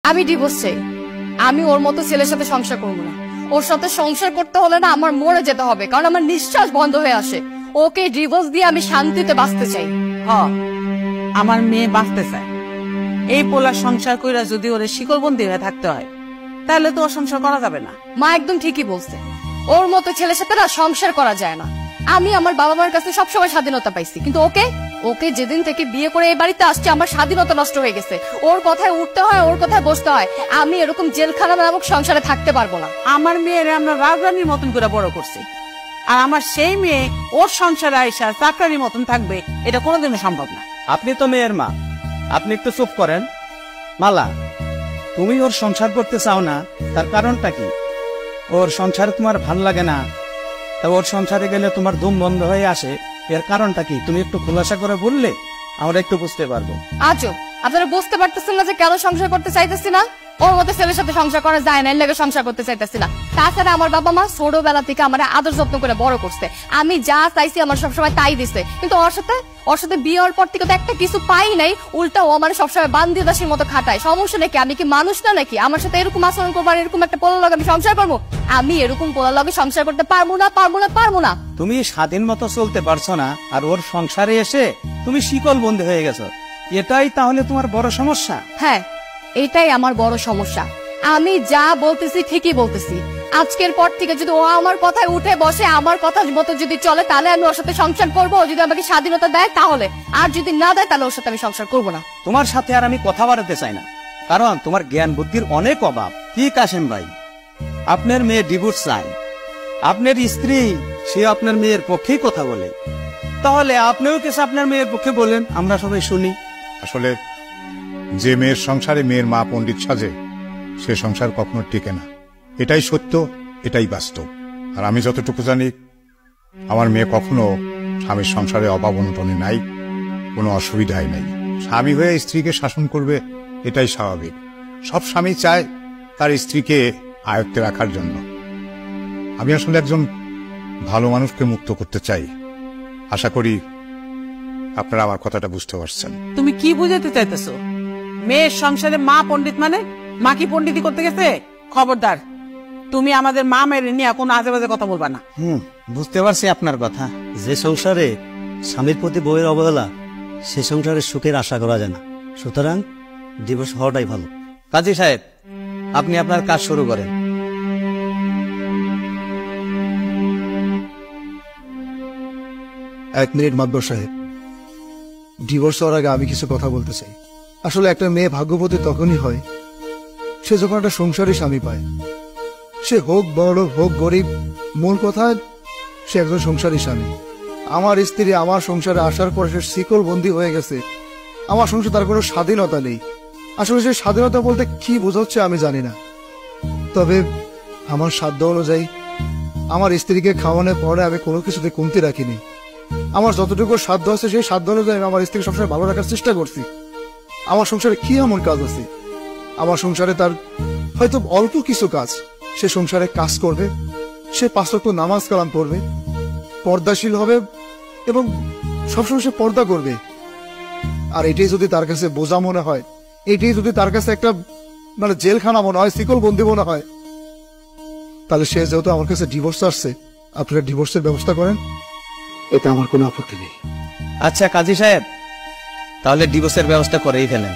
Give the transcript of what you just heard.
আমি ডিভোর্স চাই। আমি ওর মতো ছেলের সাথে সংসার করবো না। ওর সাথে সংসার করতে হলে না আমার মরে যেতে হবে, কারণ আমার নিঃশ্বাস বন্ধ হয়ে আসে। ওকে ডিভোর্স দিয়ে আমি শান্তিতে বাঁচতে চাই। আমার মেয়ে বাঁচতে চায়। এই পোলা সংসার কইরা যদি ওরে শিকলবন্দি হয়ে থাকতে হয় তাহলে তো ওর সংসার করা যাবে না। মা একদম ঠিকই বলছে, ওর মতো ছেলের সাথে না সংসার করা যায় না। আমি আমার বাবা মার কাছে সবসময় স্বাধীনতা পাইছি, কিন্তু ওকে ওকে যেদিন থেকে বিয়ে করে এই বাড়িতে আসছে আমার স্বাধীনতা নষ্ট হয়ে গেছে। ওর কথায় উঠতে হয়, ওর কথায় বসতে হয়। আমি এরকম জেলখানা নামক সংসারে থাকতে পারবো না। আমার মেয়ের আমরা রাজরানীর মতন করে বড় করছি, আর আমার সেই মেয়ে ওর সংসারে আইসা চাকরানির মতন থাকবে, এটা কোনোদিনও সম্ভব না। আপনি তো মেয়ের মা, আপনি একটু চুপ করেন। মালা, তুমি ওর সংসার করতে চাও না, তার কারণটা কি? ওর সংসারে তোমার ভাল লাগে না, তা ওর সংসারে গেলে তোমার দম বন্ধ হয়ে আসে, এর কারণটা কি তুমি একটু খোলাসা করে বললে আমরা একটু বুঝতে পারবো। আজও আপনারা বুঝতে পারতেছেন না যে কেন সংসার করতে চাইতেছি না? ওর মতো ছেলের সাথে সংসার করা যায় না, এর লেগে সংসার করতে চাইতেছি না। তাছাড়া আমার বাবা মা ছোটবেলা থেকে আমার আদর যত্ন করে বড় করছে। আমি যা চাইছি আমার সবসময় তাই দিছে, কিন্তু ওর সাথে বিয়ে হওয়ার পর থেকে তো একটা কিছু পাই নাই, উল্টা ও আমার সবসময় বান্দি দাসীর মতো খাটায়। সমস্যা নাকি? আমি কি মানুষ না নাকি? আমার সাথে এরকম আচরণ করবো আর এরকম একটা পোলার লগে আমি সংসার করবো? আমি এরকম পোলার লগে সংসার করতে পারবো না, পারবো না, পারবো না। তুমি স্বাধীন মতো চলতে পারছো না, আর ওর সংসারে এসে তুমি শিকল বন্দী হয়ে গেছো, এটাই তাহলে তোমার বড় সমস্যা? হ্যাঁ, এটাই আমার বড় সমস্যা। আমি যা বলতেছি ঠিকই বলতেছি। আজকের পর থেকে যদি ও আমার কথায় উঠে বসে, আমার কথা মতো যদি চলে, তাহলে আমি ওর সাথে সংসার করবো। ও যদি আমাকে স্বাধীনতা দেয় তাহলে, আর যদি না দেয় তাহলে ওর সাথে আমি সংসার করবো না। তোমার সাথে আর আমি কথা বাড়াতে চাই না, কারণ তোমার জ্ঞান বুদ্ধির অনেক অভাব। কি কাশেম ভাই, আপনার মেয়ে ডিভোর্স চায়, আপনার স্ত্রী সে আপনার মেয়ের পক্ষেই কথা বলে, তাহলে আপনিও কিছু আপনার মেয়ের পক্ষে বলেন, আমরা সবাই শুনি। আসলে যে মেয়ের সংসারে মেয়ের মা পণ্ডিত সাজে, সে সংসার কখনো টিকে না। এটাই সত্য, এটাই বাস্তব। আর আমি যতটুকু জানি, আমার মেয়ে কখনো স্বামীর সংসারে অভাব অনটনে নাই, কোনো অসুবিধাই নাই। স্বামী হয়ে স্ত্রীকে শাসন করবে, এটাই স্বাভাবিক। সব স্বামী চায় তার স্ত্রীকে আয়ত্তে রাখার জন্য। আমি আসলে একজন ভালো মানুষকে মুক্ত করতে চাই। আশা করি আপনারা আমার কথাটা বুঝতে পারছেন। তুমি কি বুঝাতে চাইতেছো? মেয়ের সংসারে মা পণ্ডিত মানে মা কি পণ্ডিতি করতে গেছে? খবরদার, তুমি আমাদের মা মেরে নিয়ে কোনো আজে বাজে কথা বলবা না। বুঝতে পারছি আপনার কথা। যে সংসারে স্বামীর প্রতি বউয়ের অবহেলা, সে সংসারে সুখের আশা করা যায় না। সুতরাং ডিভোর্স হওয়াটাই ভালো। কাজী সাহেব, আপনি আপনার কাজ শুরু করেন। এক মিনিট মাতবর সাহেব, ডিভোর্স হওয়ার আগে আমি কিছু কথা বলতে চাই। আসলে একটা মেয়ে ভাগ্যবতী তখনই হয় সে যখন একটা সংসারী স্বামী পায়। সে হোক বড় হোক গরিব, মূল কথা সে একজন সংসারী স্বামী। আমার স্ত্রী আমার সংসারে আসার পর সে শিকল বন্দী হয়ে গেছে। আমার সংসারে তার কোনো স্বাধীনতা নেই। আসলে সেই স্বাধীনতা বলতে কি বোঝাচ্ছে আমি জানি না, তবে আমার সাধ্য অনুযায়ী আমার স্ত্রীকে খাওয়ানোর পরে আমি কোনো কিছুতে কমতি রাখিনি। আমার যতটুকু সাধ্য আছে সেই সাধ্য অনুযায়ী আমি আমার স্ত্রীকে সবসময় ভালো রাখার চেষ্টা করছি। আমার সংসারে কি এমন কাজ আছে? আমার সংসারে তার হয়তো অল্প কিছু কাজ, সে সংসারে কাজ করবে, সে 5 ওয়াক্ত নামাজ কালাম পড়বে, পর্দাশীল হবে এবং সবসময় সে পর্দা করবে। আর এটাই যদি তার কাছে বোঝা মনে হয়, এটাই যদি তার কাছে একটা জেলখানা মনে হয়, শিকল বন্দি মনে হয়, তাহলে সে যেহেতু আমার কাছে ডিভোর্স আসছে, আপনারা ডিভোর্সের ব্যবস্থা করেন, এতে আমার কোনো আপত্তি নেই। আচ্ছা কাজী সাহেব, তাহলে ডিভোর্সের ব্যবস্থা করেই ফেলেন।